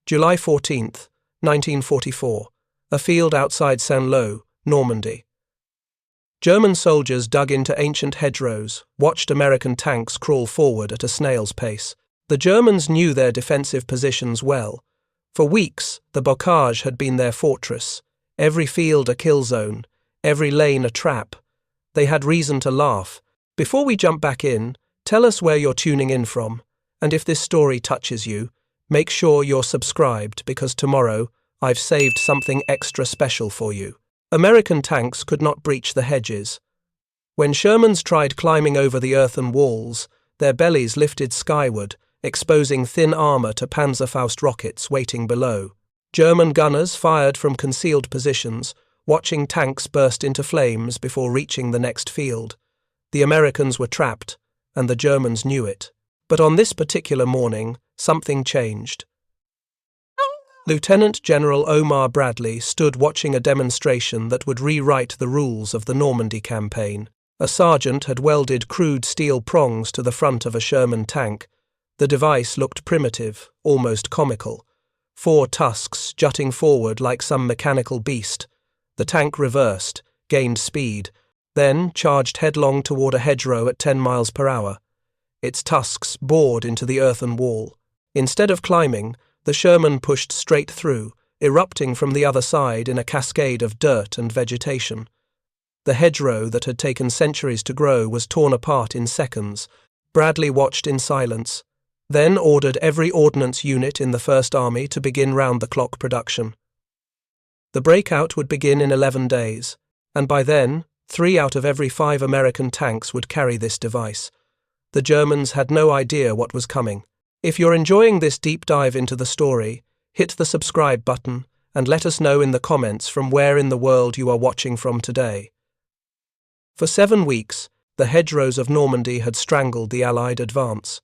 July 14th, 1944. A field outside Saint-Lô, Normandy. German soldiers dug into ancient hedgerows, watched American tanks crawl forward at a snail's pace. The Germans knew their defensive positions well. For weeks, the bocage had been their fortress, every field a kill zone, every lane a trap. They had reason to laugh. Before we jump back in, tell us where you're tuning in from, and if this story touches you, make sure you're subscribed because tomorrow I've saved something extra special for you. American tanks could not breach the hedges. When Shermans tried climbing over the earthen walls, their bellies lifted skyward, exposing thin armor to Panzerfaust rockets waiting below. German gunners fired from concealed positions, watching tanks burst into flames before reaching the next field. The Americans were trapped, and the Germans knew it. But on this particular morning, something changed. Lieutenant General Omar Bradley stood watching a demonstration that would rewrite the rules of the Normandy campaign. A sergeant had welded crude steel prongs to the front of a Sherman tank. The device looked primitive, almost comical. 4 tusks jutting forward like some mechanical beast. The tank reversed, gained speed, then charged headlong toward a hedgerow at 10 miles per hour. Its tusks bored into the earthen wall. Instead of climbing, the Sherman pushed straight through, erupting from the other side in a cascade of dirt and vegetation. The hedgerow that had taken centuries to grow was torn apart in seconds. Bradley watched in silence, then ordered every ordnance unit in the First Army to begin round-the-clock production. The breakout would begin in 11 days, and by then, 3 out of every 5 American tanks would carry this device. The Germans had no idea what was coming. If you're enjoying this deep dive into the story, hit the subscribe button and let us know in the comments from where in the world you are watching from today. For 7 weeks, the hedgerows of Normandy had strangled the Allied advance.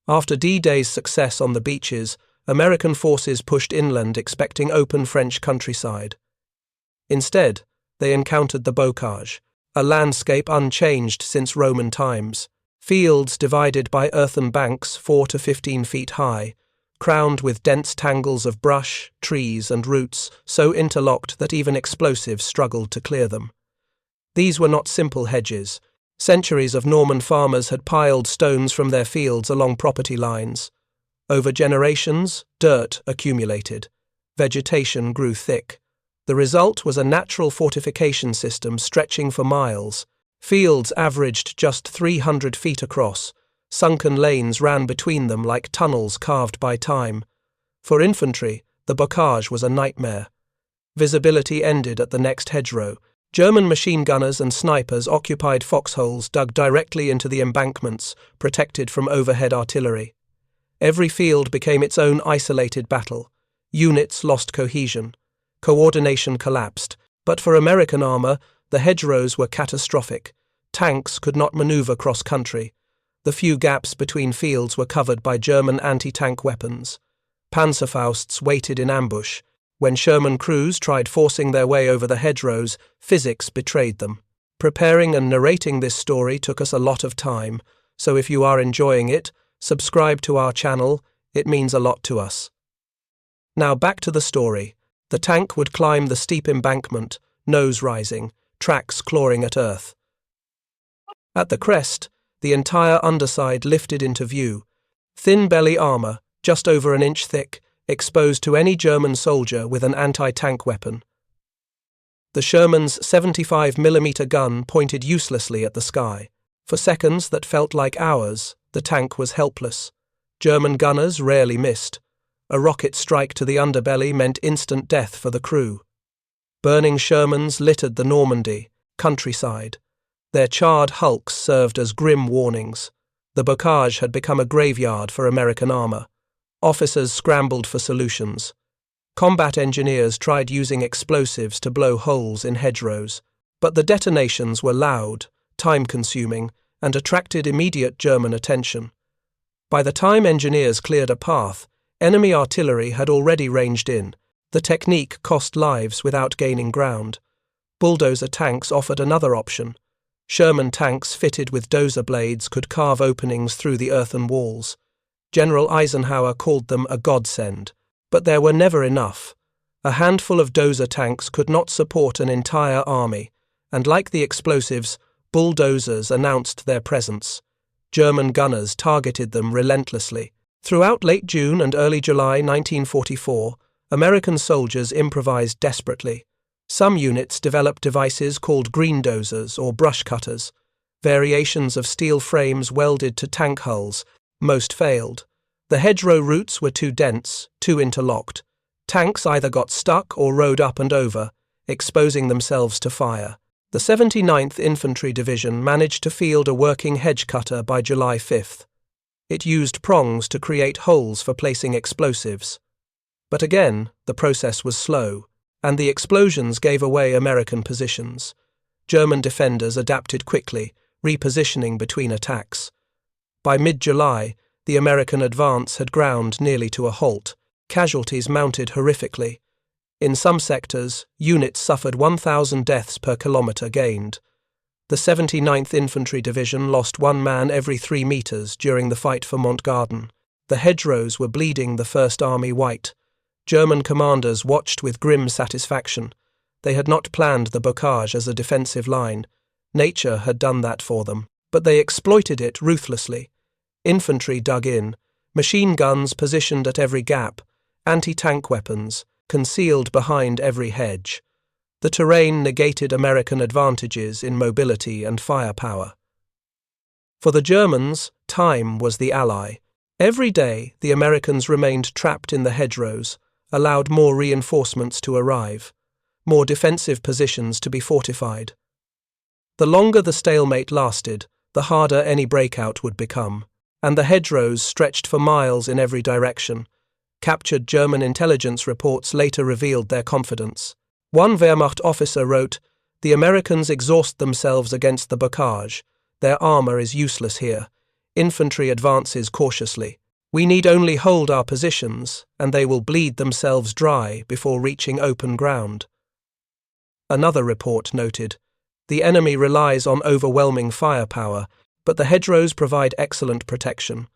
After D-Day's success on the beaches, American forces pushed inland expecting open French countryside. Instead, they encountered the bocage, a landscape unchanged since Roman times. Fields divided by earthen banks 4 to 15 feet high, crowned with dense tangles of brush, trees, and roots so interlocked that even explosives struggled to clear them. These were not simple hedges. Centuries of Norman farmers had piled stones from their fields along property lines. Over generations, dirt accumulated. Vegetation grew thick. The result was a natural fortification system stretching for miles. Fields averaged just 300 feet across. Sunken lanes ran between them like tunnels carved by time. For infantry, the bocage was a nightmare. Visibility ended at the next hedgerow. German machine gunners and snipers occupied foxholes dug directly into the embankments, protected from overhead artillery. Every field became its own isolated battle. Units lost cohesion. Coordination collapsed. But for American armor, the hedgerows were catastrophic. Tanks could not maneuver cross-country. The few gaps between fields were covered by German anti-tank weapons. Panzerfausts waited in ambush. When Sherman crews tried forcing their way over the hedgerows, physics betrayed them. Preparing and narrating this story took us a lot of time, so if you are enjoying it, subscribe to our channel, it means a lot to us. Now back to the story. The tank would climb the steep embankment, nose rising, tracks clawing at earth. At the crest, the entire underside lifted into view. Thin belly armor, just over an inch thick, exposed to any German soldier with an anti-tank weapon. The Sherman's 75mm gun pointed uselessly at the sky. For seconds that felt like hours, the tank was helpless. German gunners rarely missed. A rocket strike to the underbelly meant instant death for the crew. Burning Shermans littered the Normandy countryside. Their charred hulks served as grim warnings. The bocage had become a graveyard for American armor. Officers scrambled for solutions. Combat engineers tried using explosives to blow holes in hedgerows, but the detonations were loud, time-consuming, and attracted immediate German attention. By the time engineers cleared a path, enemy artillery had already ranged in. The technique cost lives without gaining ground. Bulldozer tanks offered another option. Sherman tanks fitted with dozer blades could carve openings through the earthen walls. General Eisenhower called them a godsend. But there were never enough. A handful of dozer tanks could not support an entire army, and like the explosives, bulldozers announced their presence. German gunners targeted them relentlessly. Throughout late June and early July 1944, American soldiers improvised desperately. Some units developed devices called green dozers or brush cutters, variations of steel frames welded to tank hulls. Most failed. The hedgerow routes were too dense, too interlocked. Tanks either got stuck or rode up and over, exposing themselves to fire. The 79th Infantry Division managed to field a working hedge cutter by July 5th. It used prongs to create holes for placing explosives. But again, the process was slow, and the explosions gave away American positions. German defenders adapted quickly, repositioning between attacks. By mid-July, the American advance had ground nearly to a halt. Casualties mounted horrifically. In some sectors, units suffered 1,000 deaths per kilometre gained. The 79th Infantry Division lost 1 man every 3 metres during the fight for Mont Garden. The hedgerows were bleeding the First Army white. German commanders watched with grim satisfaction. They had not planned the bocage as a defensive line. Nature had done that for them, but they exploited it ruthlessly. Infantry dug in, machine guns positioned at every gap, anti-tank weapons concealed behind every hedge. The terrain negated American advantages in mobility and firepower. For the Germans, time was the ally. Every day, the Americans remained trapped in the hedgerows, allowed more reinforcements to arrive, more defensive positions to be fortified. The longer the stalemate lasted, the harder any breakout would become, and the hedgerows stretched for miles in every direction. Captured German intelligence reports later revealed their confidence. One Wehrmacht officer wrote, "The Americans exhaust themselves against the bocage. Their armour is useless here. Infantry advances cautiously. We need only hold our positions, and they will bleed themselves dry before reaching open ground." Another report noted, "The enemy relies on overwhelming firepower, but the hedgerows provide excellent protection.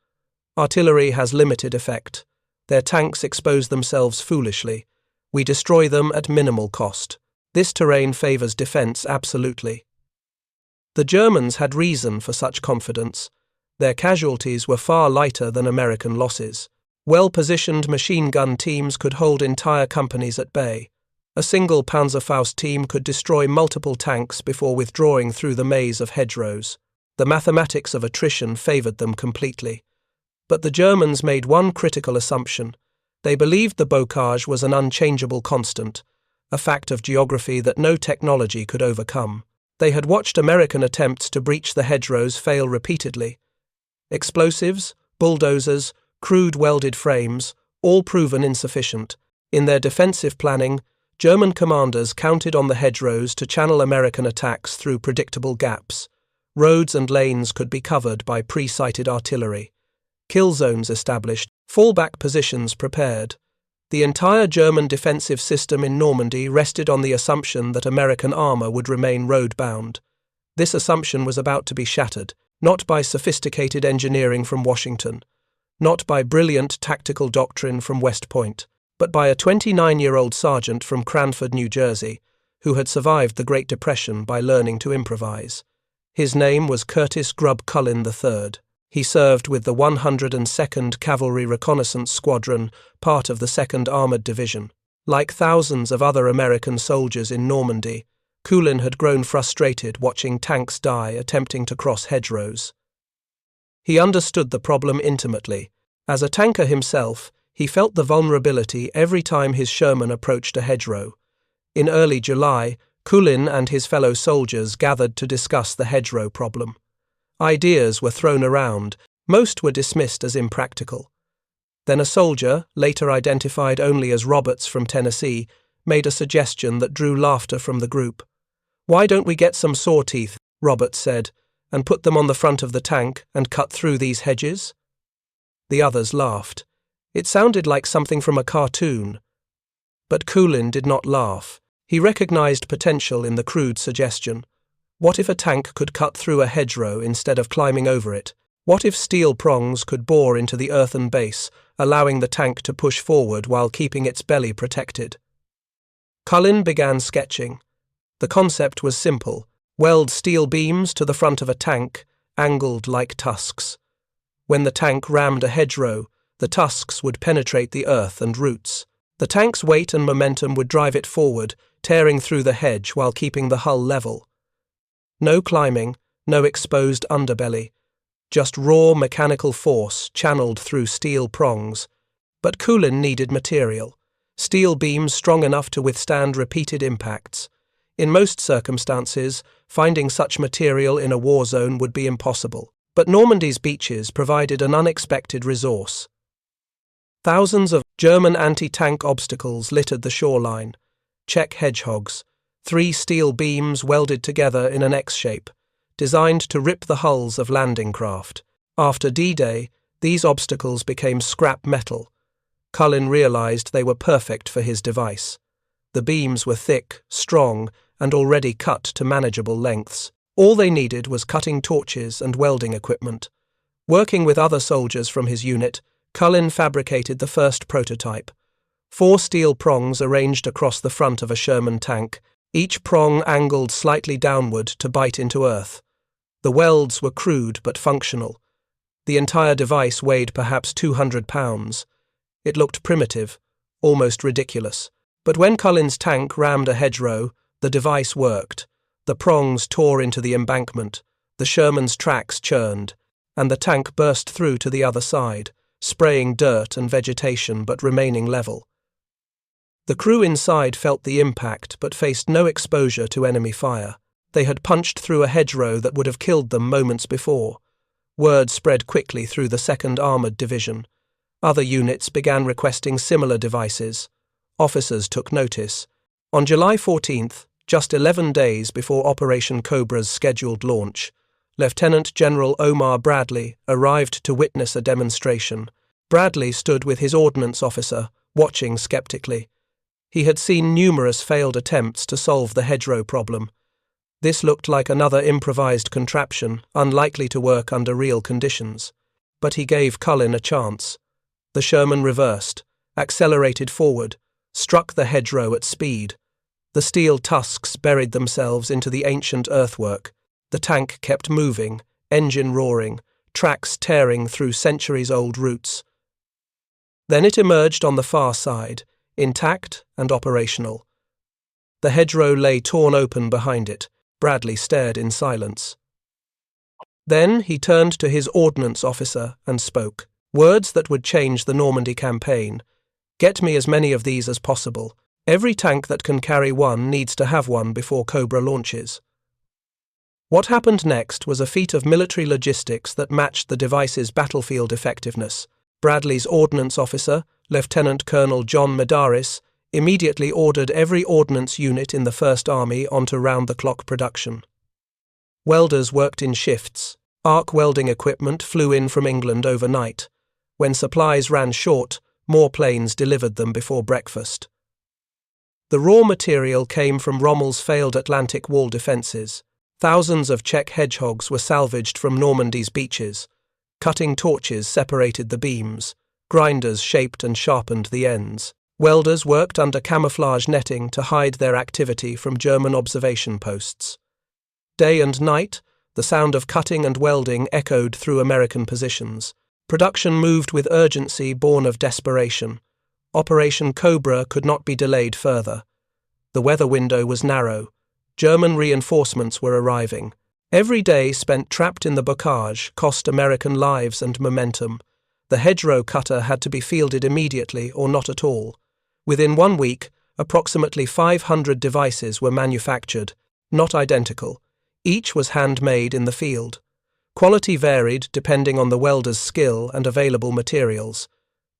Artillery has limited effect. Their tanks expose themselves foolishly. We destroy them at minimal cost. This terrain favours defence absolutely." The Germans had reason for such confidence. Their casualties were far lighter than American losses. Well-positioned machine gun teams could hold entire companies at bay. A single Panzerfaust team could destroy multiple tanks before withdrawing through the maze of hedgerows. The mathematics of attrition favoured them completely. But the Germans made one critical assumption. They believed the bocage was an unchangeable constant, a fact of geography that no technology could overcome. They had watched American attempts to breach the hedgerows fail repeatedly. Explosives, bulldozers, crude welded frames, all proven insufficient. In their defensive planning, German commanders counted on the hedgerows to channel American attacks through predictable gaps. Roads and lanes could be covered by pre-sighted artillery. Kill zones established, fallback positions prepared. The entire German defensive system in Normandy rested on the assumption that American armour would remain road-bound. This assumption was about to be shattered, not by sophisticated engineering from Washington, not by brilliant tactical doctrine from West Point, but by a 29-year-old sergeant from Cranford, New Jersey, who had survived the Great Depression by learning to improvise. His name was Curtis Grubb Cullen III. He served with the 102nd Cavalry Reconnaissance Squadron, part of the 2nd Armoured Division. Like thousands of other American soldiers in Normandy, Cullen had grown frustrated watching tanks die attempting to cross hedgerows. He understood the problem intimately. As a tanker himself, he felt the vulnerability every time his Sherman approached a hedgerow. In early July, Cullen and his fellow soldiers gathered to discuss the hedgerow problem. Ideas were thrown around, most were dismissed as impractical. Then a soldier, later identified only as Roberts from Tennessee, made a suggestion that drew laughter from the group. "Why don't we get some saw teeth," Roberts said, "and put them on the front of the tank and cut through these hedges?" The others laughed. It sounded like something from a cartoon. But Cullen did not laugh. He recognized potential in the crude suggestion. What if a tank could cut through a hedgerow instead of climbing over it? What if steel prongs could bore into the earthen base, allowing the tank to push forward while keeping its belly protected. Cullen began sketching. The concept was simple: weld steel beams to the front of a tank, angled like tusks. When the tank rammed a hedgerow, the tusks would penetrate the earth and roots. The tank's weight and momentum would drive it forward, tearing through the hedge while keeping the hull level. No climbing, no exposed underbelly, just raw mechanical force channeled through steel prongs. But Cullen needed material, steel beams strong enough to withstand repeated impacts. In most circumstances, finding such material in a war zone would be impossible, but Normandy's beaches provided an unexpected resource. Thousands of German anti-tank obstacles littered the shoreline. Czech hedgehogs, 3 steel beams welded together in an X shape, designed to rip the hulls of landing craft. After D-Day, these obstacles became scrap metal. Cullen realized they were perfect for his device. The beams were thick, strong, and already cut to manageable lengths. All they needed was cutting torches and welding equipment. Working with other soldiers from his unit, Cullen fabricated the first prototype. 4 steel prongs arranged across the front of a Sherman tank, each prong angled slightly downward to bite into earth. The welds were crude but functional. The entire device weighed perhaps 200 pounds. It looked primitive, almost ridiculous. But when Cullen's tank rammed a hedgerow, the device worked. The prongs tore into the embankment, the Sherman's tracks churned, and the tank burst through to the other side, spraying dirt and vegetation but remaining level. The crew inside felt the impact but faced no exposure to enemy fire. They had punched through a hedgerow that would have killed them moments before. Word spread quickly through the 2nd Armoured Division. Other units began requesting similar devices. Officers took notice. On July 14th, just 11 days before Operation Cobra's scheduled launch, Lieutenant General Omar Bradley arrived to witness a demonstration. Bradley stood with his ordnance officer, watching skeptically. He had seen numerous failed attempts to solve the hedgerow problem. This looked like another improvised contraption, unlikely to work under real conditions. But he gave Cullen a chance. The Sherman reversed, accelerated forward, struck the hedgerow at speed. The steel tusks buried themselves into the ancient earthwork. The tank kept moving, engine roaring, tracks tearing through centuries-old roots. Then it emerged on the far side, intact and operational. The hedgerow lay torn open behind it. Bradley stared in silence. Then he turned to his ordnance officer and spoke. Words that would change the Normandy campaign. "Get me as many of these as possible. Every tank that can carry one needs to have one before Cobra launches." What happened next was a feat of military logistics that matched the device's battlefield effectiveness. Bradley's ordnance officer, Lieutenant Colonel John Medaris, immediately ordered every ordnance unit in the First Army onto round-the-clock production. Welders worked in shifts. Arc welding equipment flew in from England overnight. When supplies ran short, more planes delivered them before breakfast. The raw material came from Rommel's failed Atlantic wall defences. Thousands of Czech hedgehogs were salvaged from Normandy's beaches. Cutting torches separated the beams. Grinders shaped and sharpened the ends. Welders worked under camouflage netting to hide their activity from German observation posts. Day and night, the sound of cutting and welding echoed through American positions. Production moved with urgency born of desperation. Operation Cobra could not be delayed further. The weather window was narrow. German reinforcements were arriving. Every day spent trapped in the bocage cost American lives and momentum. The hedgerow cutter had to be fielded immediately or not at all. Within 1 week, approximately 500 devices were manufactured, not identical. Each was handmade in the field. Quality varied depending on the welder's skill and available materials.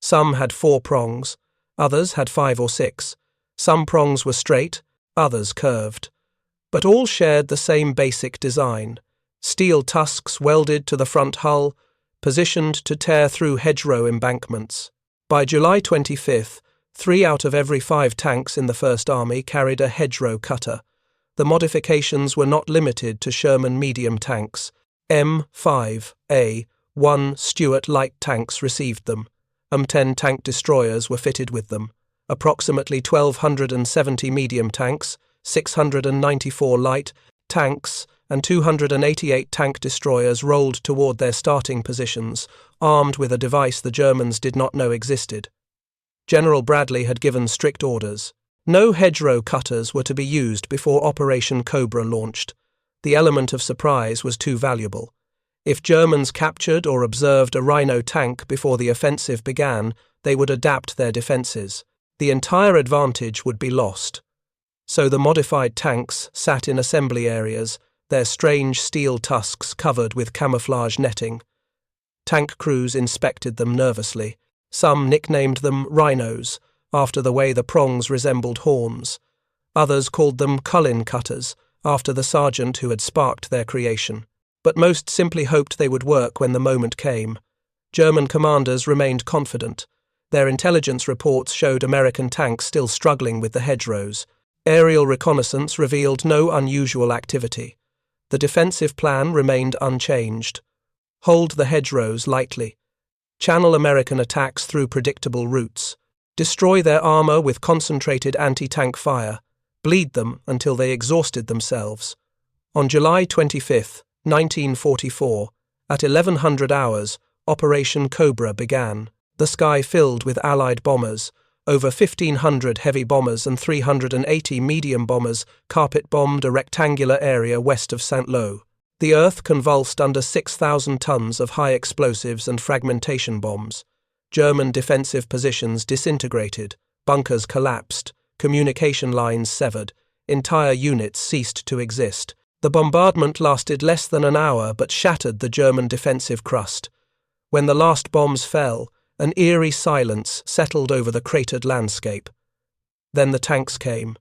Some had 4 prongs, others had 5 or 6. Some prongs were straight, others curved. But all shared the same basic design. Steel tusks welded to the front hull, positioned to tear through hedgerow embankments. By July 25th, 3 out of every 5 tanks in the First Army carried a hedgerow cutter. The modifications were not limited to Sherman medium tanks. M5A1 Stuart light tanks received them. 10 tank destroyers were fitted with them. Approximately 1,270 medium tanks, 694 light tanks, and 288 tank destroyers rolled toward their starting positions, armed with a device the Germans did not know existed. General Bradley had given strict orders. No hedgerow cutters were to be used before Operation Cobra launched. The element of surprise was too valuable. If Germans captured or observed a Rhino tank before the offensive began, they would adapt their defenses. The entire advantage would be lost. So the modified tanks sat in assembly areas, their strange steel tusks covered with camouflage netting. Tank crews inspected them nervously. Some nicknamed them rhinos, after the way the prongs resembled horns. Others called them Cullen cutters, after the sergeant who had sparked their creation. But most simply hoped they would work when the moment came. German commanders remained confident. Their intelligence reports showed American tanks still struggling with the hedgerows. Aerial reconnaissance revealed no unusual activity. The defensive plan remained unchanged. Hold the hedgerows lightly. Channel American attacks through predictable routes. Destroy their armor with concentrated anti-tank fire. Bleed them until they exhausted themselves. On July 25, 1944, at 1100 hours, Operation Cobra began. The sky filled with Allied bombers. Over 1,500 heavy bombers and 380 medium bombers carpet-bombed a rectangular area west of St. Lo. The earth convulsed under 6,000 tons of high explosives and fragmentation bombs. German defensive positions disintegrated, bunkers collapsed, communication lines severed, entire units ceased to exist. The bombardment lasted less than an hour but shattered the German defensive crust. When the last bombs fell, an eerie silence settled over the cratered landscape. Then the tanks came.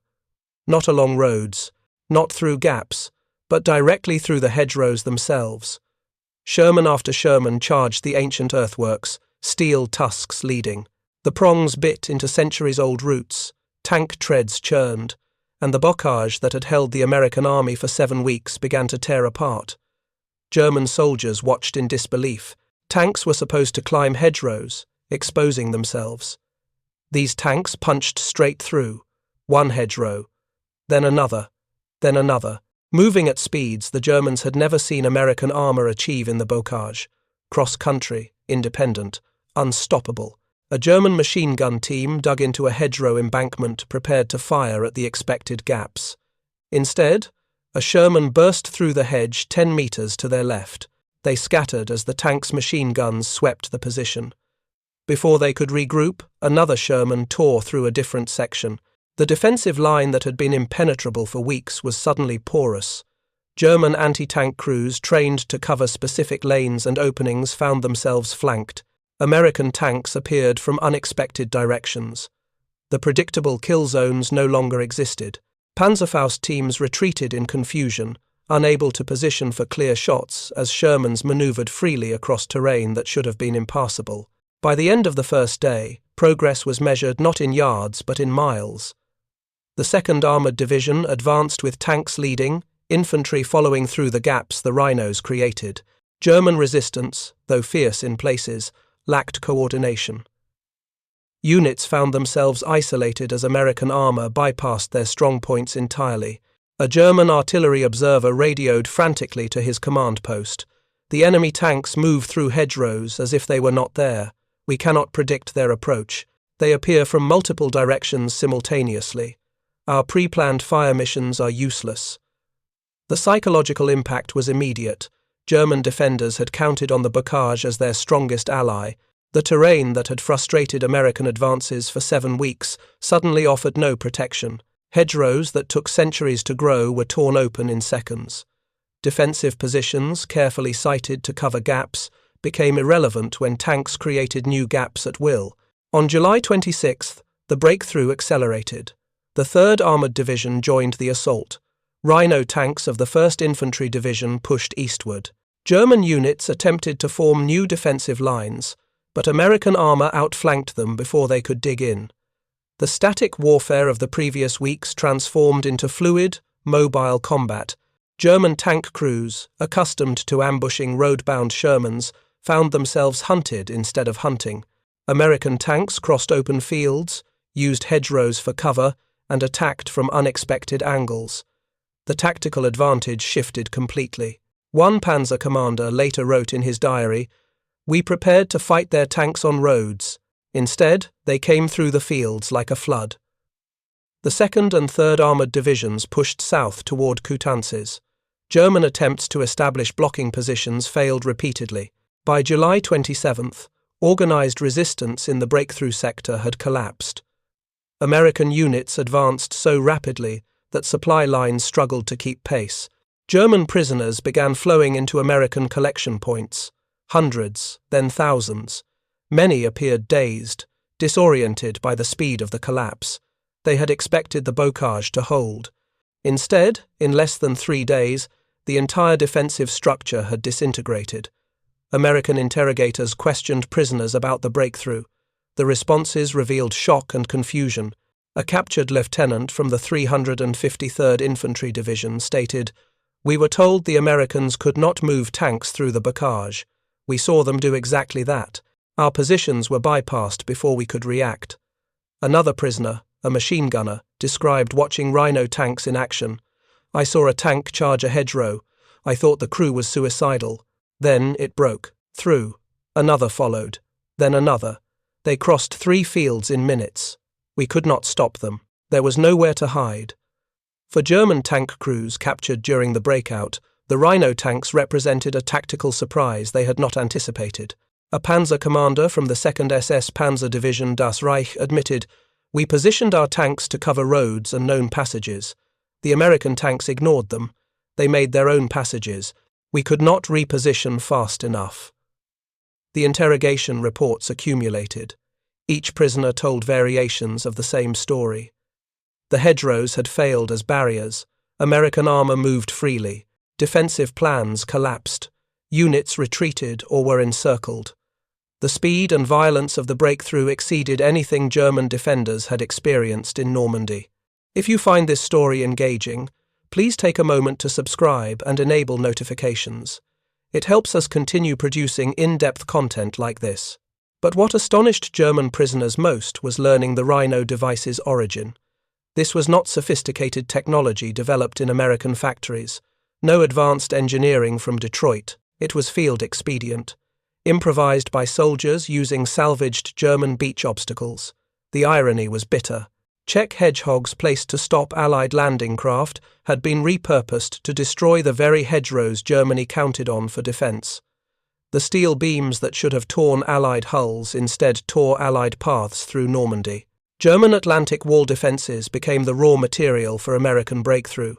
Not along roads, not through gaps, but directly through the hedgerows themselves. Sherman after Sherman charged the ancient earthworks, steel tusks leading. The prongs bit into centuries-old roots, tank treads churned, and the bocage that had held the American army for 7 weeks began to tear apart. German soldiers watched in disbelief. Tanks were supposed to climb hedgerows, exposing themselves. These tanks punched straight through, one hedgerow, then another, then another. Moving at speeds the Germans had never seen American armor achieve in the bocage. Cross-country, independent, unstoppable. A German machine gun team dug into a hedgerow embankment prepared to fire at the expected gaps. Instead, a Sherman burst through the hedge 10 meters to their left. They scattered as the tank's machine guns swept the position. Before they could regroup, another Sherman tore through a different section. The defensive line that had been impenetrable for weeks was suddenly porous. German anti-tank crews trained to cover specific lanes and openings found themselves flanked. American tanks appeared from unexpected directions. The predictable kill zones no longer existed. Panzerfaust teams retreated in confusion, unable to position for clear shots as Shermans maneuvered freely across terrain that should have been impassable. By the end of the first day, progress was measured not in yards but in miles. The 2nd Armoured Division advanced with tanks leading, infantry following through the gaps the Rhinos created. German resistance, though fierce in places, lacked coordination. Units found themselves isolated as American armor bypassed their strong points entirely. A German artillery observer radioed frantically to his command post. The enemy tanks move through hedgerows as if they were not there. We cannot predict their approach. They appear from multiple directions simultaneously. Our pre-planned fire missions are useless. The psychological impact was immediate. German defenders had counted on the bocage as their strongest ally. The terrain that had frustrated American advances for 7 weeks suddenly offered no protection. Hedgerows that took centuries to grow were torn open in seconds. Defensive positions, carefully sited to cover gaps, became irrelevant when tanks created new gaps at will. On July 26th, the breakthrough accelerated. The 3rd Armoured Division joined the assault. Rhino tanks of the 1st Infantry Division pushed eastward. German units attempted to form new defensive lines, but American armor outflanked them before they could dig in. The static warfare of the previous weeks transformed into fluid, mobile combat. German tank crews, accustomed to ambushing road-bound Shermans, found themselves hunted instead of hunting. American tanks crossed open fields, used hedgerows for cover, and attacked from unexpected angles. The tactical advantage shifted completely. One panzer commander later wrote in his diary, "We prepared to fight their tanks on roads. Instead, they came through the fields like a flood." The 2nd and 3rd Armoured Divisions pushed south toward Coutances. German attempts to establish blocking positions failed repeatedly. By July 27th, organized resistance in the breakthrough sector had collapsed. American units advanced so rapidly that supply lines struggled to keep pace. German prisoners began flowing into American collection points. Hundreds, then thousands. Many appeared dazed, disoriented by the speed of the collapse. They had expected the bocage to hold. Instead, in less than 3 days, the entire defensive structure had disintegrated. American interrogators questioned prisoners about the breakthrough. The responses revealed shock and confusion. A captured lieutenant from the 353rd Infantry Division stated, "We were told the Americans could not move tanks through the bocage. We saw them do exactly that. Our positions were bypassed before we could react." Another prisoner, a machine gunner, described watching Rhino tanks in action. "I saw a tank charge a hedgerow. I thought the crew was suicidal. Then it broke through. Another followed. Then another. They crossed 3 fields in minutes. We could not stop them. There was nowhere to hide." For German tank crews captured during the breakout, the Rhino tanks represented a tactical surprise they had not anticipated. A panzer commander from the 2nd SS Panzer Division Das Reich admitted, "We positioned our tanks to cover roads and known passages. The American tanks ignored them. They made their own passages. We could not reposition fast enough." The interrogation reports accumulated. Each prisoner told variations of the same story. The hedgerows had failed as barriers. American armor moved freely. Defensive plans collapsed. Units retreated or were encircled. The speed and violence of the breakthrough exceeded anything German defenders had experienced in Normandy. If you find this story engaging, please take a moment to subscribe and enable notifications. It helps us continue producing in-depth content like this. But what astonished German prisoners most was learning the Rhino device's origin. This was not sophisticated technology developed in American factories. No advanced engineering from Detroit. It was field expedient. Improvised by soldiers using salvaged German beach obstacles. The irony was bitter. Czech hedgehogs placed to stop Allied landing craft had been repurposed to destroy the very hedgerows Germany counted on for defense. The steel beams that should have torn Allied hulls instead tore Allied paths through Normandy. German Atlantic wall defenses became the raw material for American breakthrough.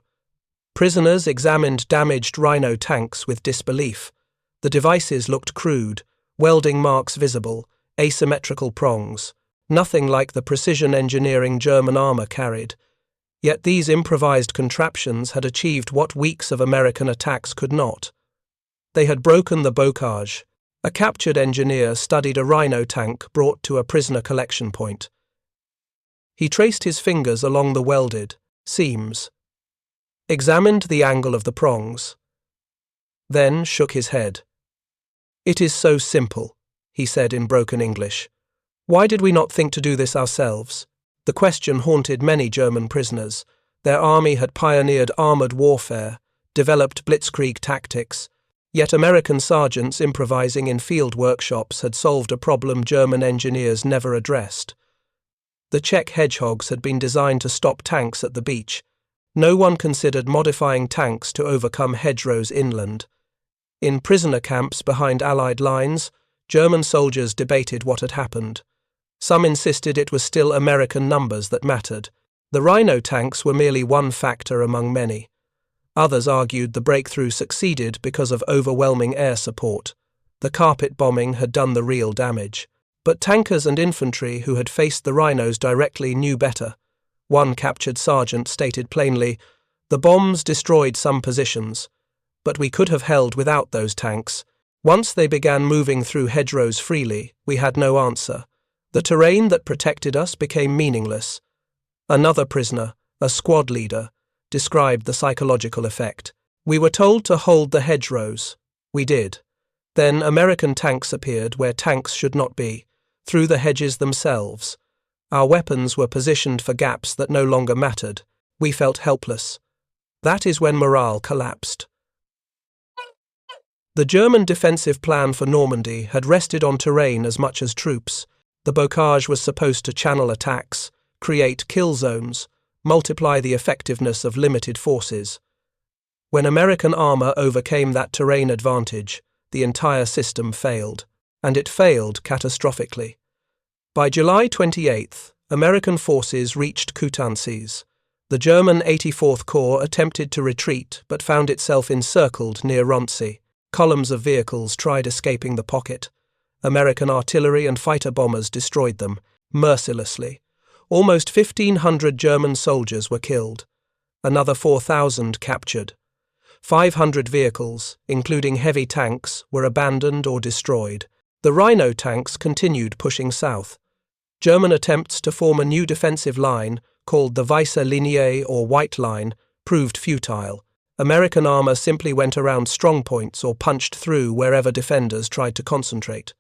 Prisoners examined damaged Rhino tanks with disbelief. The devices looked crude, welding marks visible, asymmetrical prongs, nothing like the precision engineering German armor carried. Yet these improvised contraptions had achieved what weeks of American attacks could not. They had broken the bocage. A captured engineer studied a Rhino tank brought to a prisoner collection point. He traced his fingers along the welded seams, examined the angle of the prongs, then shook his head. "It is so simple," he said in broken English. "Why did we not think to do this ourselves?" The question haunted many German prisoners. Their army had pioneered armored warfare, developed blitzkrieg tactics, yet American sergeants improvising in field workshops had solved a problem German engineers never addressed. The Czech hedgehogs had been designed to stop tanks at the beach. No one considered modifying tanks to overcome hedgerows inland. In prisoner camps behind Allied lines, German soldiers debated what had happened. Some insisted it was still American numbers that mattered. The Rhino tanks were merely one factor among many. Others argued the breakthrough succeeded because of overwhelming air support. The carpet bombing had done the real damage. But tankers and infantry who had faced the Rhinos directly knew better. One captured sergeant stated plainly, "The bombs destroyed some positions, but we could have held without those tanks. Once they began moving through hedgerows freely, we had no answer. The terrain that protected us became meaningless." Another prisoner, a squad leader, described the psychological effect. "We were told to hold the hedgerows. We did. Then American tanks appeared where tanks should not be. through the hedges themselves. Our weapons were positioned for gaps that no longer mattered. We felt helpless. That is when morale collapsed. The German defensive plan for Normandy had rested on terrain as much as troops. The bocage was supposed to channel attacks, create kill zones, multiply the effectiveness of limited forces. When American armor overcame that terrain advantage, the entire system failed, and it failed catastrophically. By July 28th, American forces reached Coutances. The German 84th Corps attempted to retreat but found itself encircled near Roncy. Columns of vehicles tried escaping the pocket. American artillery and fighter bombers destroyed them, mercilessly. Almost 1,500 German soldiers were killed. Another 4,000 captured. 500 vehicles, including heavy tanks, were abandoned or destroyed. The Rhino tanks continued pushing south. German attempts to form a new defensive line, called the Weiße Linie or White Line, proved futile. American armor simply went around strongpoints or punched through wherever defenders tried to concentrate.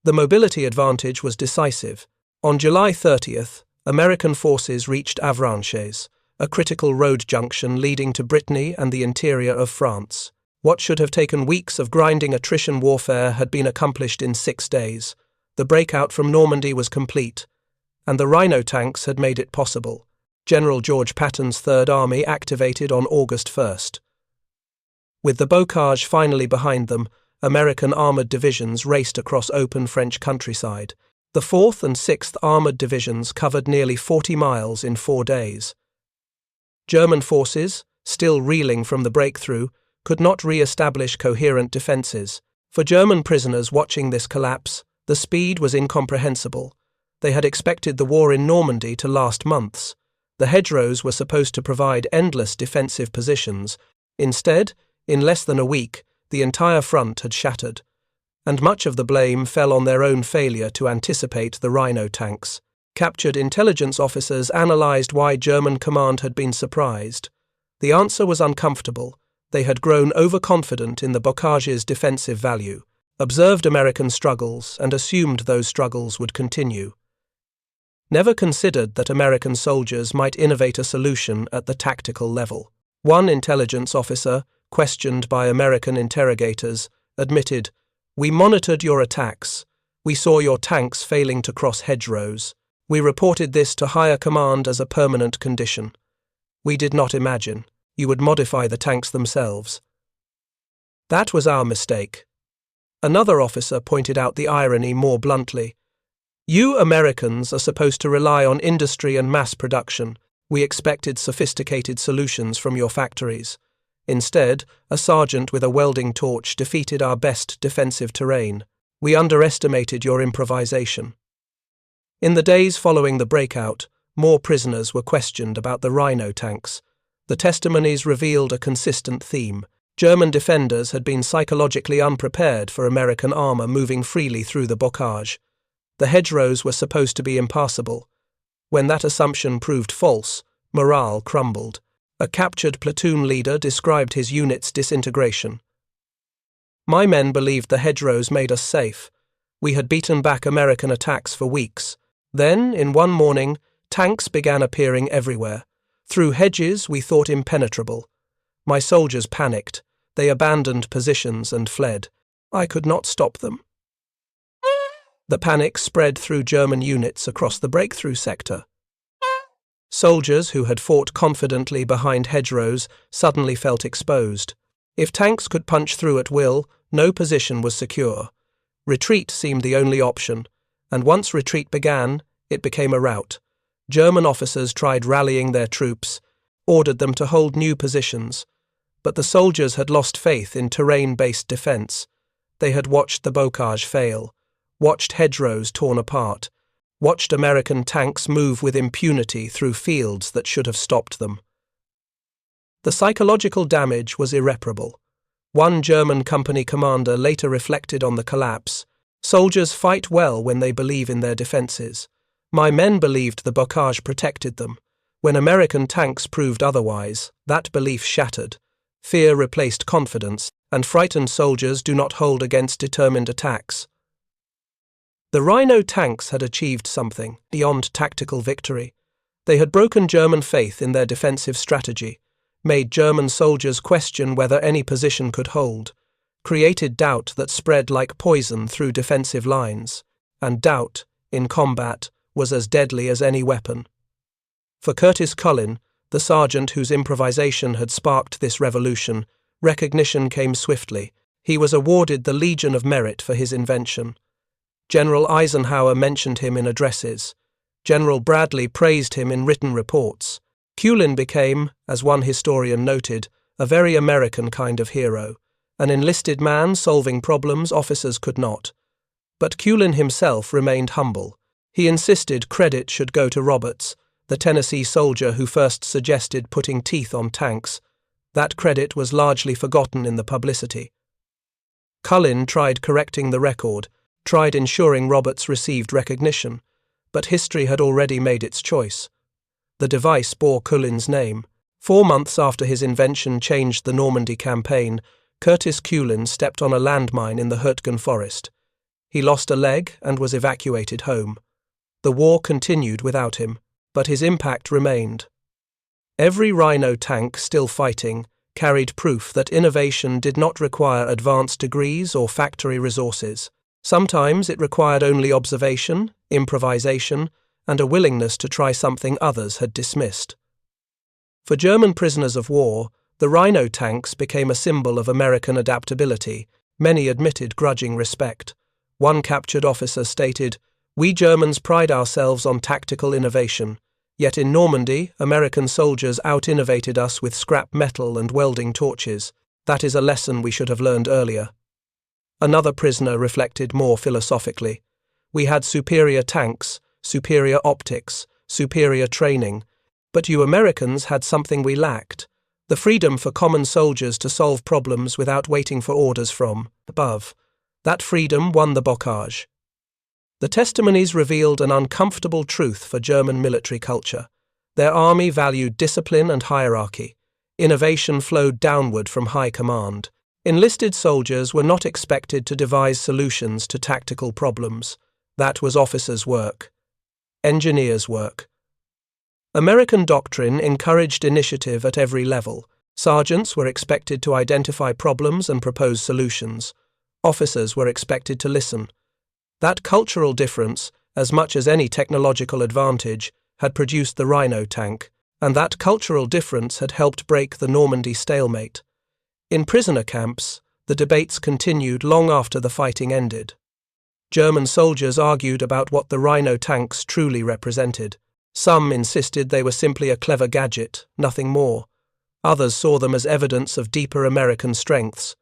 The mobility advantage was decisive. On July 30th, American forces reached Avranches, a critical road junction leading to Brittany and the interior of France. What should have taken weeks of grinding attrition warfare had been accomplished in 6 days. The breakout from Normandy was complete, and the Rhino tanks had made it possible. General George Patton's Third Army activated on August 1st. With the bocage finally behind them, American armoured divisions raced across open French countryside. The 4th and 6th Armoured Divisions covered nearly 40 miles in 4 days. German forces, still reeling from the breakthrough, could not re-establish coherent defences. For German prisoners watching this collapse, the speed was incomprehensible. They had expected the war in Normandy to last months. The Hedgerows were supposed to provide endless defensive positions. Instead, in less than a week, the entire front had shattered, and much of the blame fell on their own failure to anticipate the Rhino tanks. Captured intelligence officers analysed why German command had been surprised. The answer was uncomfortable. They had grown overconfident in the bocage's defensive value, observed American struggles, and assumed those struggles would continue. Never considered that American soldiers might innovate a solution at the tactical level. One intelligence officer, questioned by American interrogators, admitted, "We monitored your attacks. We saw your tanks failing to cross hedgerows. We reported this to higher command as a permanent condition. We did not imagine you would modify the tanks themselves. That was our mistake." Another officer pointed out the irony more bluntly. "You Americans are supposed to rely on industry and mass production. We expected sophisticated solutions from your factories. Instead, a sergeant with a welding torch defeated our best defensive terrain. We underestimated your improvisation." In the days following the breakout, more prisoners were questioned about the Rhino tanks. The testimonies revealed a consistent theme. German defenders had been psychologically unprepared for American armor moving freely through the bocage. The hedgerows were supposed to be impassable. When that assumption proved false, morale crumbled. A captured platoon leader described his unit's disintegration. "My men believed the hedgerows made us safe. We had beaten back American attacks for weeks. Then, in one morning, tanks began appearing everywhere. Through hedges we thought impenetrable. My soldiers panicked. They abandoned positions and fled. I could not stop them." The panic spread through German units across the breakthrough sector. Soldiers who had fought confidently behind hedgerows suddenly felt exposed. If tanks could punch through at will, no position was secure. Retreat seemed the only option, and once retreat began, it became a rout. German officers tried rallying their troops, ordered them to hold new positions, but the soldiers had lost faith in terrain-based defense. They had watched the bocage fail, watched hedgerows torn apart, watched American tanks move with impunity through fields that should have stopped them. The psychological damage was irreparable. One German company commander later reflected on the collapse. "Soldiers fight well when they believe in their defenses. My men believed the bocage protected them. When American tanks proved otherwise, that belief shattered. Fear replaced confidence, and frightened soldiers do not hold against determined attacks." The Rhino tanks had achieved something beyond tactical victory. They had broken German faith in their defensive strategy, made German soldiers question whether any position could hold, created doubt that spread like poison through defensive lines, and doubt, in combat, was as deadly as any weapon. For Curtis Cullen, the sergeant whose improvisation had sparked this revolution, recognition came swiftly. He was awarded the Legion of Merit for his invention. General Eisenhower mentioned him in addresses. General Bradley praised him in written reports. Cullen became, as one historian noted, a very American kind of hero, an enlisted man solving problems officers could not. But Cullen himself remained humble. He insisted credit should go to Roberts, the Tennessee soldier who first suggested putting teeth on tanks. That credit was largely forgotten in the publicity. Cullen tried correcting the record, tried ensuring Roberts received recognition, but history had already made its choice. The device bore Cullen's name. 4 months after his invention changed the Normandy campaign, Curtis Cullen stepped on a landmine in the Hurtgen forest. He lost a leg and was evacuated home. The war continued without him, but his impact remained. Every Rhino tank still fighting carried proof that innovation did not require advanced degrees or factory resources. Sometimes it required only observation, improvisation, and a willingness to try something others had dismissed. For German prisoners of war, the Rhino tanks became a symbol of American adaptability. Many admitted grudging respect. One captured officer stated, "We Germans pride ourselves on tactical innovation, yet in Normandy, American soldiers out-innovated us with scrap metal and welding torches. That is a lesson we should have learned earlier." Another prisoner reflected more philosophically. "We had superior tanks, superior optics, superior training, but you Americans had something we lacked, the freedom for common soldiers to solve problems without waiting for orders from above. That freedom won the bocage." The testimonies revealed an uncomfortable truth for German military culture. Their army valued discipline and hierarchy. Innovation flowed downward from high command. Enlisted soldiers were not expected to devise solutions to tactical problems. That was officers' work. Engineers' work. American doctrine encouraged initiative at every level. Sergeants were expected to identify problems and propose solutions. Officers were expected to listen. That cultural difference, as much as any technological advantage, had produced the Rhino tank, and that cultural difference had helped break the Normandy stalemate. In prisoner camps, the debates continued long after the fighting ended. German soldiers argued about what the Rhino tanks truly represented. Some insisted they were simply a clever gadget, nothing more. Others saw them as evidence of deeper American strengths.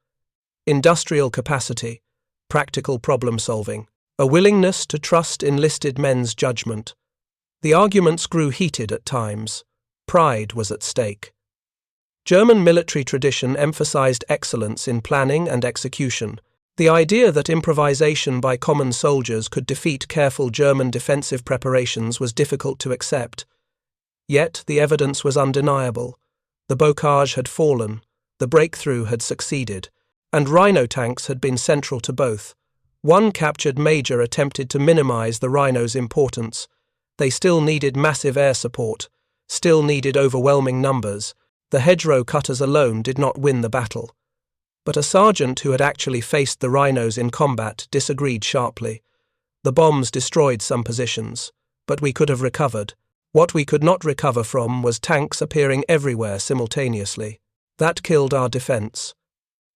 Industrial capacity, practical problem-solving, a willingness to trust enlisted men's judgment. The arguments grew heated at times. Pride was at stake. German military tradition emphasized excellence in planning and execution. The idea that improvisation by common soldiers could defeat careful German defensive preparations was difficult to accept. Yet the evidence was undeniable. The bocage had fallen, the breakthrough had succeeded, and Rhino tanks had been central to both. One captured major attempted to minimize the Rhino's importance. They still needed massive air support, still needed overwhelming numbers. The hedgerow cutters alone did not win the battle. But a sergeant who had actually faced the Rhinos in combat disagreed sharply. The bombs destroyed some positions, but we could have recovered. What we could not recover from was tanks appearing everywhere simultaneously. That killed our defense.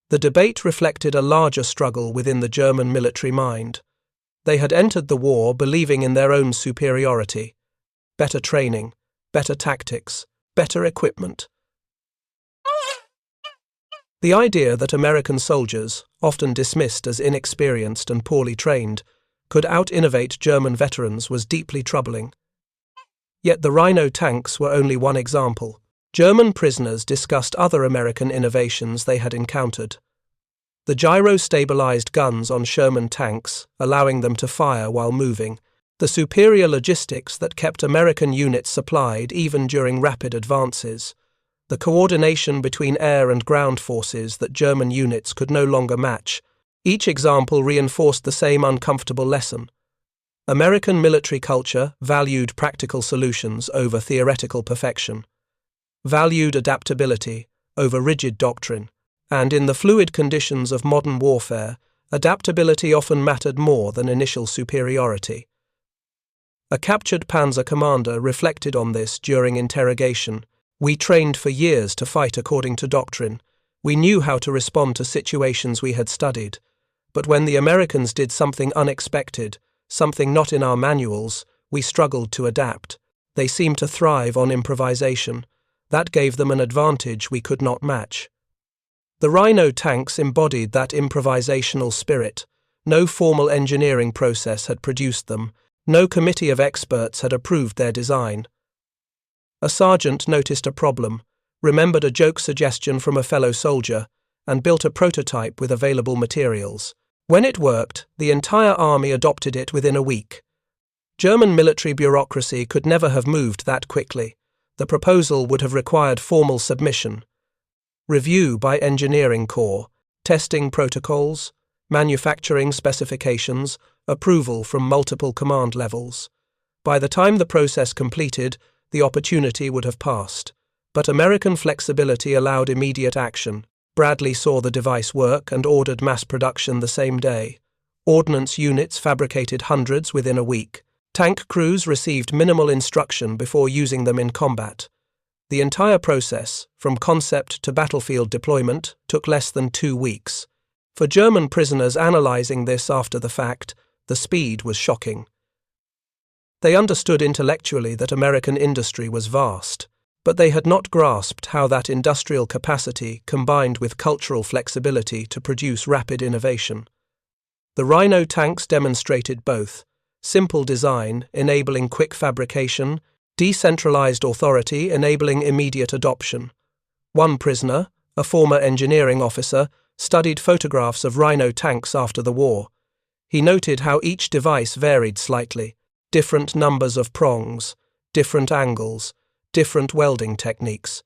The debate reflected a larger struggle within the German military mind. They had entered the war believing in their own superiority. Better training, better tactics, better equipment. The idea that American soldiers, often dismissed as inexperienced and poorly trained, could out-innovate German veterans was deeply troubling. Yet the Rhino tanks were only one example. German prisoners discussed other American innovations they had encountered. The gyro-stabilized guns on Sherman tanks, allowing them to fire while moving. The superior logistics that kept American units supplied even during rapid advances. The coordination between air and ground forces that German units could no longer match. Each example reinforced the same uncomfortable lesson. American military culture valued practical solutions over theoretical perfection, valued adaptability over rigid doctrine, and in the fluid conditions of modern warfare, adaptability often mattered more than initial superiority. A captured panzer commander reflected on this during interrogation. "We trained for years to fight according to doctrine. We knew how to respond to situations we had studied. But when the Americans did something unexpected, something not in our manuals, we struggled to adapt. They seemed to thrive on improvisation. That gave them an advantage we could not match." The Rhino tanks embodied that improvisational spirit. No formal engineering process had produced them. No committee of experts had approved their design. A sergeant noticed a problem, remembered a joke suggestion from a fellow soldier, and built a prototype with available materials. When it worked, the entire army adopted it within a week. German military bureaucracy could never have moved that quickly. The proposal would have required formal submission, review by engineering corps, testing protocols, manufacturing specifications, approval from multiple command levels. By the time the process completed, the opportunity would have passed. But American flexibility allowed immediate action. Bradley saw the device work and ordered mass production the same day. Ordnance units fabricated hundreds within a week. Tank crews received minimal instruction before using them in combat. The entire process, from concept to battlefield deployment, took less than 2 weeks. For German prisoners analyzing this after the fact, the speed was shocking. They understood intellectually that American industry was vast, but they had not grasped how that industrial capacity combined with cultural flexibility to produce rapid innovation. The Rhino tanks demonstrated both: simple design, enabling quick fabrication, decentralized authority, enabling immediate adoption. One prisoner, a former engineering officer, studied photographs of Rhino tanks after the war. He noted how each device varied slightly: different numbers of prongs, different angles, different welding techniques.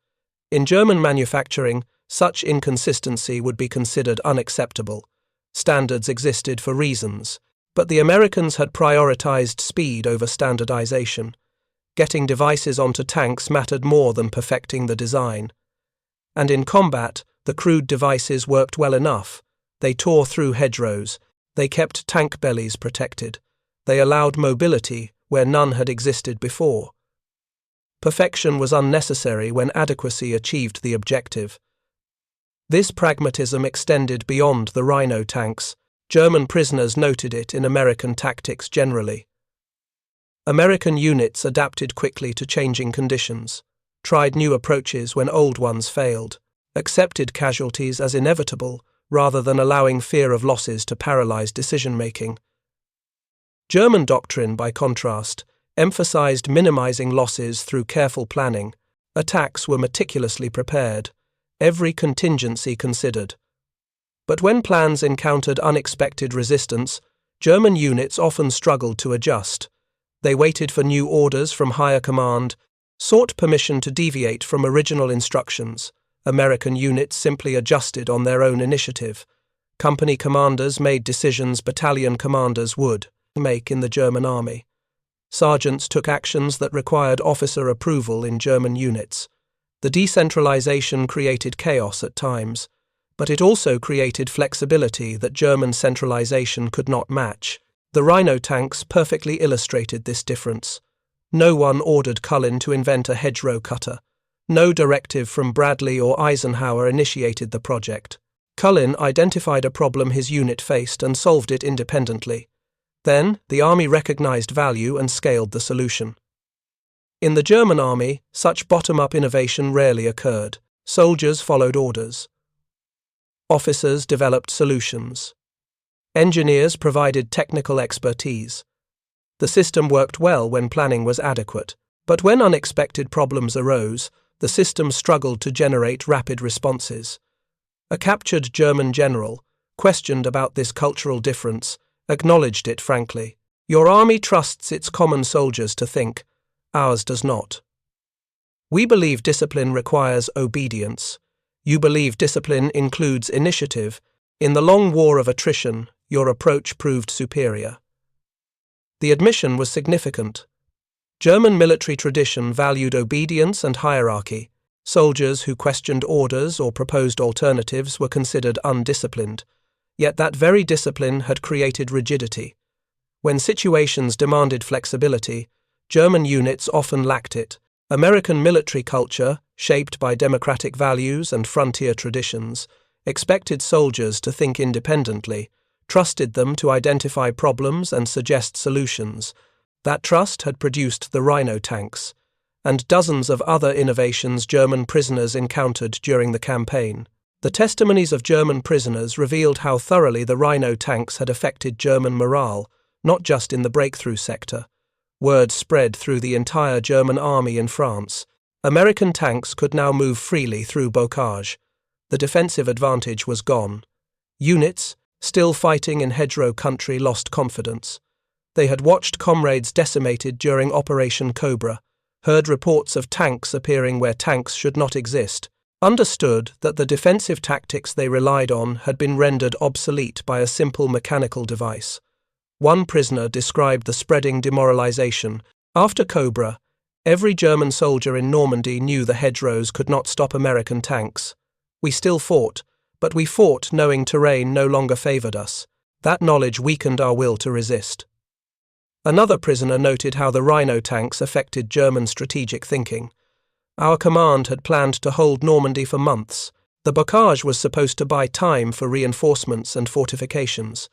In German manufacturing, such inconsistency would be considered unacceptable. Standards existed for reasons, but the Americans had prioritized speed over standardization. Getting devices onto tanks mattered more than perfecting the design. And in combat, the crude devices worked well enough. They tore through hedgerows. They kept tank bellies protected. They allowed mobility where none had existed before. Perfection was unnecessary when adequacy achieved the objective. This pragmatism extended beyond the Rhino tanks. German prisoners noted it in American tactics generally. American units adapted quickly to changing conditions, tried new approaches when old ones failed, accepted casualties as inevitable rather than allowing fear of losses to paralyze decision-making. German doctrine, by contrast, emphasized minimizing losses through careful planning. Attacks were meticulously prepared, every contingency considered. But when plans encountered unexpected resistance, German units often struggled to adjust. They waited for new orders from higher command, sought permission to deviate from original instructions. American units simply adjusted on their own initiative. Company commanders made decisions battalion commanders would make in the German army. Sergeants took actions that required officer approval in German units. The decentralization created chaos at times, but it also created flexibility that German centralization could not match. The Rhino tanks perfectly illustrated this difference. No one ordered Cullen to invent a hedgerow cutter. No directive from Bradley or Eisenhower initiated the project. Cullen identified a problem his unit faced and solved it independently. Then, the army recognized value and scaled the solution. In the German army, such bottom-up innovation rarely occurred. Soldiers followed orders. Officers developed solutions. Engineers provided technical expertise. The system worked well when planning was adequate, but when unexpected problems arose, the system struggled to generate rapid responses. A captured German general, questioned about this cultural difference, acknowledged it frankly. "Your army trusts its common soldiers to think. Ours does not. We believe discipline requires obedience. You believe discipline includes initiative. In the long war of attrition, your approach proved superior." The admission was significant. German military tradition valued obedience and hierarchy. Soldiers who questioned orders or proposed alternatives were considered undisciplined, yet that very discipline had created rigidity. When situations demanded flexibility, German units often lacked it. American military culture, shaped by democratic values and frontier traditions, expected soldiers to think independently, trusted them to identify problems and suggest solutions. That trust had produced the Rhino tanks, and dozens of other innovations German prisoners encountered during the campaign. The testimonies of German prisoners revealed how thoroughly the Rhino tanks had affected German morale, not just in the breakthrough sector. Word spread through the entire German army in France. American tanks could now move freely through bocage. The defensive advantage was gone. Units, still fighting in hedgerow country, lost confidence. They had watched comrades decimated during Operation Cobra, heard reports of tanks appearing where tanks should not exist, understood that the defensive tactics they relied on had been rendered obsolete by a simple mechanical device. One prisoner described the spreading demoralization. After Cobra, every German soldier in Normandy knew the hedgerows could not stop American tanks. We still fought, but we fought knowing terrain no longer favored us. That knowledge weakened our will to resist. Another prisoner noted how the Rhino tanks affected German strategic thinking. Our command had planned to hold Normandy for months. The bocage was supposed to buy time for reinforcements and fortifications.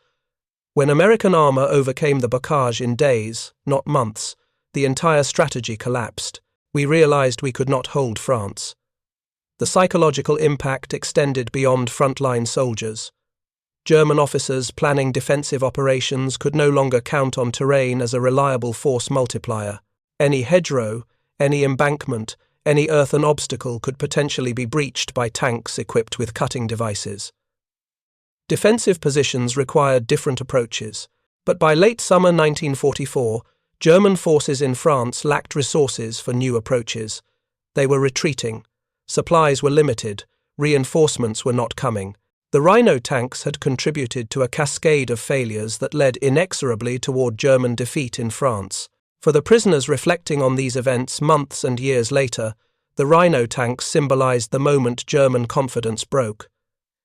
When American armor overcame the bocage in days, not months, the entire strategy collapsed. We realized we could not hold France. The psychological impact extended beyond frontline soldiers. German officers planning defensive operations could no longer count on terrain as a reliable force multiplier. Any hedgerow, any embankment, any earthen obstacle could potentially be breached by tanks equipped with cutting devices. Defensive positions required different approaches, but by late summer 1944, German forces in France lacked resources for new approaches. They were retreating. Supplies were limited. Reinforcements were not coming. The Rhino tanks had contributed to a cascade of failures that led inexorably toward German defeat in France. For the prisoners reflecting on these events months and years later, the Rhino tanks symbolized the moment German confidence broke.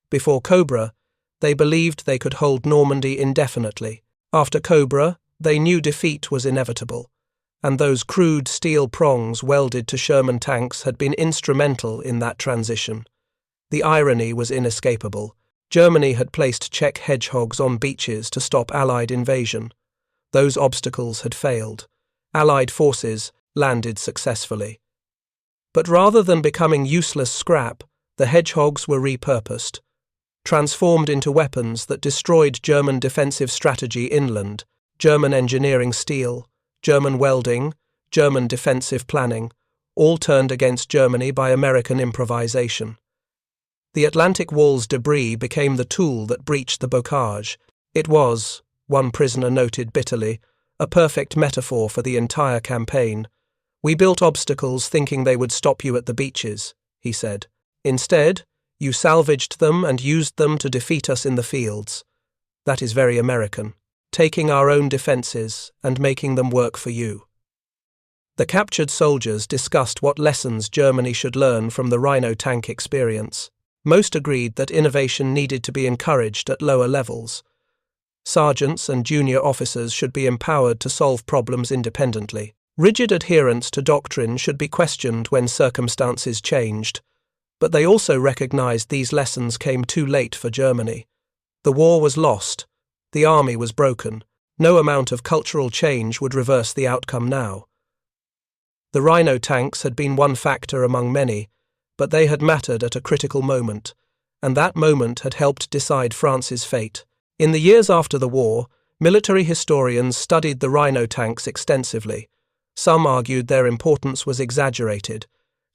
Before Cobra, they believed they could hold Normandy indefinitely. After Cobra, they knew defeat was inevitable, and those crude steel prongs welded to Sherman tanks had been instrumental in that transition. The irony was inescapable. Germany had placed Czech hedgehogs on beaches to stop Allied invasion. Those obstacles had failed. Allied forces landed successfully. But rather than becoming useless scrap, the hedgehogs were repurposed, transformed into weapons that destroyed German defensive strategy inland. German engineering steel, German welding, German defensive planning, all turned against Germany by American improvisation. The Atlantic Wall's debris became the tool that breached the bocage. It was, one prisoner noted bitterly, a perfect metaphor for the entire campaign. "We built obstacles thinking they would stop you at the beaches," he said. "Instead, you salvaged them and used them to defeat us in the fields. That is very American, taking our own defenses and making them work for you." The captured soldiers discussed what lessons Germany should learn from the Rhino tank experience. Most agreed that innovation needed to be encouraged at lower levels. Sergeants and junior officers should be empowered to solve problems independently. Rigid adherence to doctrine should be questioned when circumstances changed. But they also recognized these lessons came too late for Germany. The war was lost. The army was broken. No amount of cultural change would reverse the outcome now. The Rhino tanks had been one factor among many, but they had mattered at a critical moment, and that moment had helped decide France's fate. In the years after the war, military historians studied the Rhino tanks extensively. Some argued their importance was exaggerated,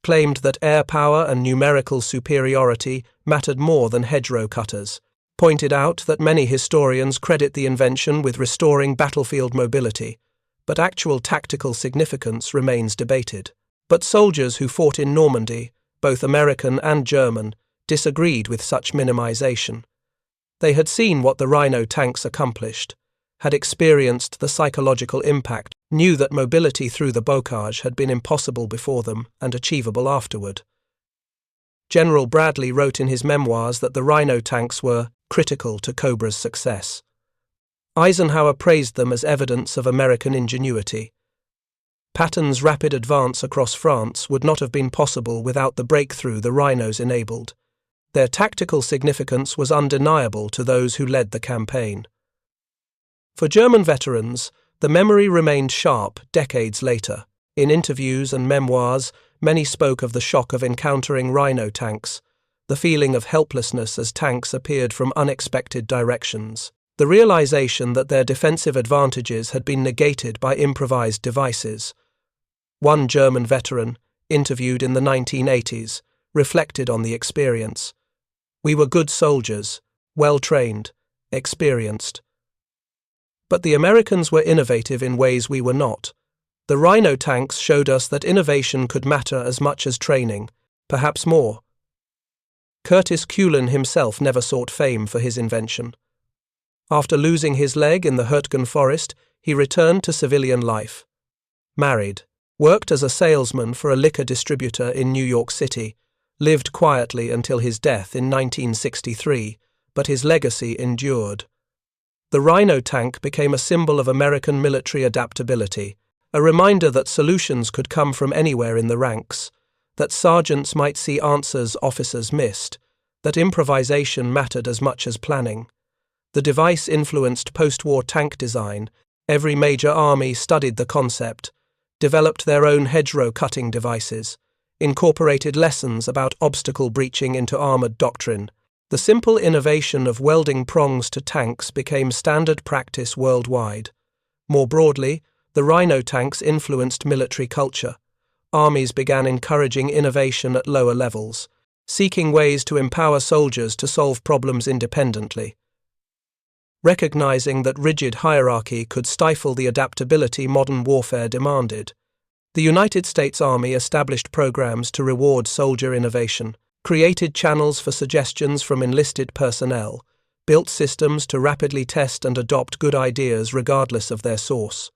claimed that air power and numerical superiority mattered more than hedgerow cutters, pointed out that many historians credit the invention with restoring battlefield mobility, but actual tactical significance remains debated. But soldiers who fought in Normandy, both American and German, disagreed with such minimization. They had seen what the Rhino tanks accomplished. had experienced the psychological impact, knew that mobility through the bocage had been impossible before them and achievable afterward. General Bradley wrote in his memoirs that the Rhino tanks were critical to Cobra's success. Eisenhower praised them as evidence of American ingenuity. Patton's rapid advance across France would not have been possible without the breakthrough the Rhinos enabled. Their tactical significance was undeniable to those who led the campaign. For German veterans, the memory remained sharp decades later. In interviews and memoirs, many spoke of the shock of encountering Rhino tanks, the feeling of helplessness as tanks appeared from unexpected directions, the realization that their defensive advantages had been negated by improvised devices. One German veteran, interviewed in the 1980s, reflected on the experience. "We were good soldiers, well-trained, experienced. But the Americans were innovative in ways we were not. The Rhino tanks showed us that innovation could matter as much as training, perhaps more." Curtis Cullen himself never sought fame for his invention. After losing his leg in the Hurtgen forest, he returned to civilian life. Married, worked as a salesman for a liquor distributor in New York City, lived quietly until his death in 1963, but his legacy endured. The Rhino tank became a symbol of American military adaptability, a reminder that solutions could come from anywhere in the ranks, that sergeants might see answers officers missed, that improvisation mattered as much as planning. The device influenced post-war tank design. Every major army studied the concept, developed their own hedgerow cutting devices, incorporated lessons about obstacle breaching into armored doctrine. The simple innovation of welding prongs to tanks became standard practice worldwide. More broadly, the Rhino tanks influenced military culture. Armies began encouraging innovation at lower levels, seeking ways to empower soldiers to solve problems independently. Recognizing that rigid hierarchy could stifle the adaptability modern warfare demanded, the United States Army established programs to reward soldier innovation, created channels for suggestions from enlisted personnel, built systems to rapidly test and adopt good ideas regardless of their source.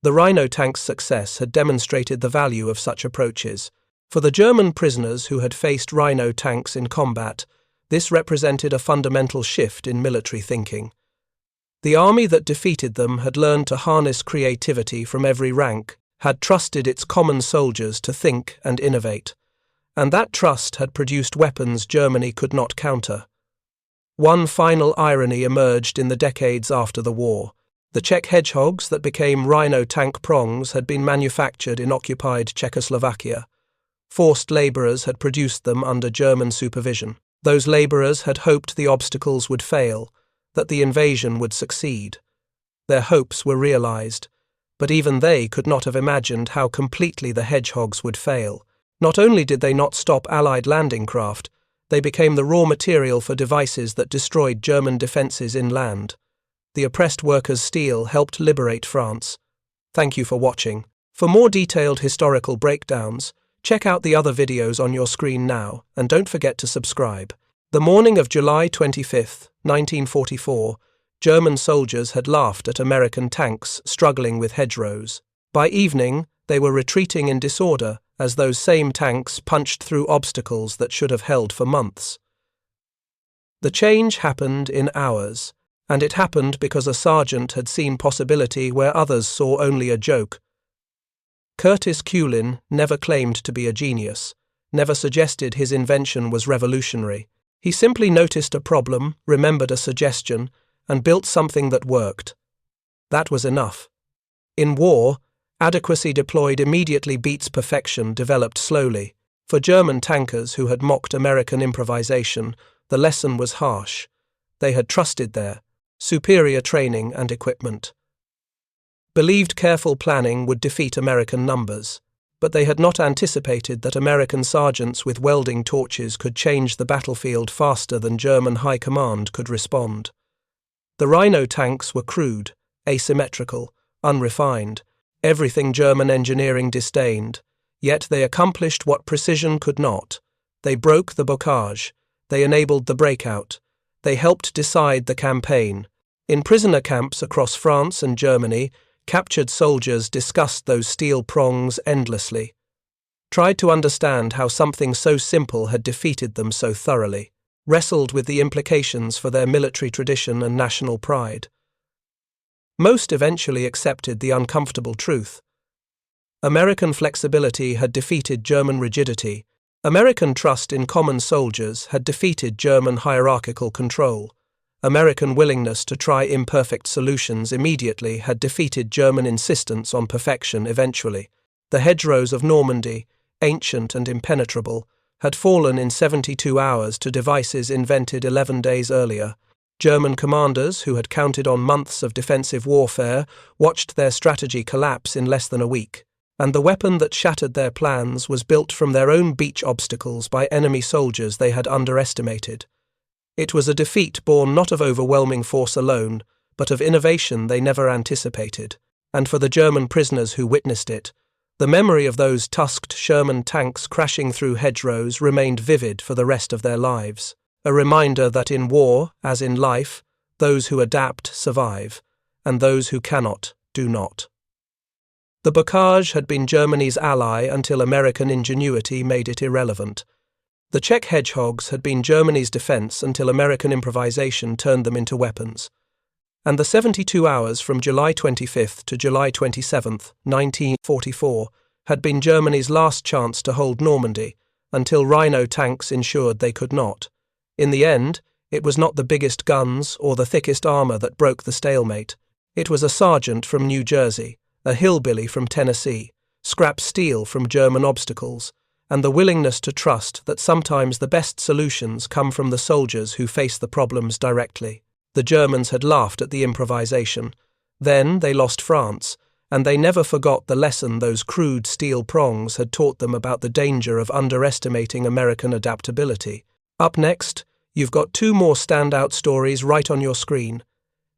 The Rhino tank's success had demonstrated the value of such approaches. For the German prisoners who had faced Rhino tanks in combat, this represented a fundamental shift in military thinking. The army that defeated them had learned to harness creativity from every rank, had trusted its common soldiers to think and innovate, and that trust had produced weapons Germany could not counter. One final irony emerged in the decades after the war. The Czech hedgehogs that became Rhino tank prongs had been manufactured in occupied Czechoslovakia. Forced labourers had produced them under German supervision. Those labourers had hoped the obstacles would fail, that the invasion would succeed. Their hopes were realised, but even they could not have imagined how completely the hedgehogs would fail. Not only did they not stop Allied landing craft, they became the raw material for devices that destroyed German defences inland. The oppressed workers' steel helped liberate France. Thank you for watching. For more detailed historical breakdowns, check out the other videos on your screen now, and don't forget to subscribe. The morning of July 25, 1944, German soldiers had laughed at American tanks struggling with hedgerows. By evening, they were retreating in disorder as those same tanks punched through obstacles that should have held for months. The change happened in hours. And it happened because a sergeant had seen possibility where others saw only a joke. Curtis Cullen never claimed to be a genius, never suggested his invention was revolutionary. He simply noticed a problem, remembered a suggestion, and built something that worked. That was enough. In war, adequacy deployed immediately beats perfection developed slowly. For German tankers who had mocked American improvisation, the lesson was harsh. They had trusted their superior training and equipment. Believed careful planning would defeat American numbers, but they had not anticipated that American sergeants with welding torches could change the battlefield faster than German high command could respond. The Rhino tanks were crude, asymmetrical, unrefined, everything German engineering disdained, yet they accomplished what precision could not. They broke the bocage, they enabled the breakout, they helped decide the campaign. In prisoner camps across France and Germany, captured soldiers discussed those steel prongs endlessly, tried to understand how something so simple had defeated them so thoroughly, wrestled with the implications for their military tradition and national pride. Most eventually accepted the uncomfortable truth. American flexibility had defeated German rigidity. American trust in common soldiers had defeated German hierarchical control. American willingness to try imperfect solutions immediately had defeated German insistence on perfection eventually. The hedgerows of Normandy, ancient and impenetrable, had fallen in 72 hours to devices invented 11 days earlier. German commanders, who had counted on months of defensive warfare, watched their strategy collapse in less than a week. And the weapon that shattered their plans was built from their own beach obstacles by enemy soldiers they had underestimated. It was a defeat born not of overwhelming force alone, but of innovation they never anticipated. And for the German prisoners who witnessed it, the memory of those tusked Sherman tanks crashing through hedgerows remained vivid for the rest of their lives. A reminder that in war, as in life, those who adapt survive, and those who cannot do not. The bocage had been Germany's ally until American ingenuity made it irrelevant. The Czech hedgehogs had been Germany's defense until American improvisation turned them into weapons. And the 72 hours from July 25th to July 27th, 1944, had been Germany's last chance to hold Normandy, until Rhino tanks ensured they could not. In the end, it was not the biggest guns or the thickest armor that broke the stalemate. It was a sergeant from New Jersey, a hillbilly from Tennessee, scrap steel from German obstacles, and the willingness to trust that sometimes the best solutions come from the soldiers who face the problems directly. The Germans had laughed at the improvisation. Then they lost France, and they never forgot the lesson those crude steel prongs had taught them about the danger of underestimating American adaptability. Up next, you've got two more standout stories right on your screen.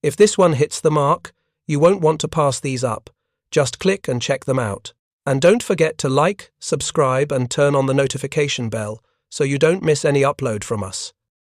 If this one hits the mark, you won't want to pass these up. Just click and check them out. And don't forget to like, subscribe, and turn on the notification bell so you don't miss any upload from us.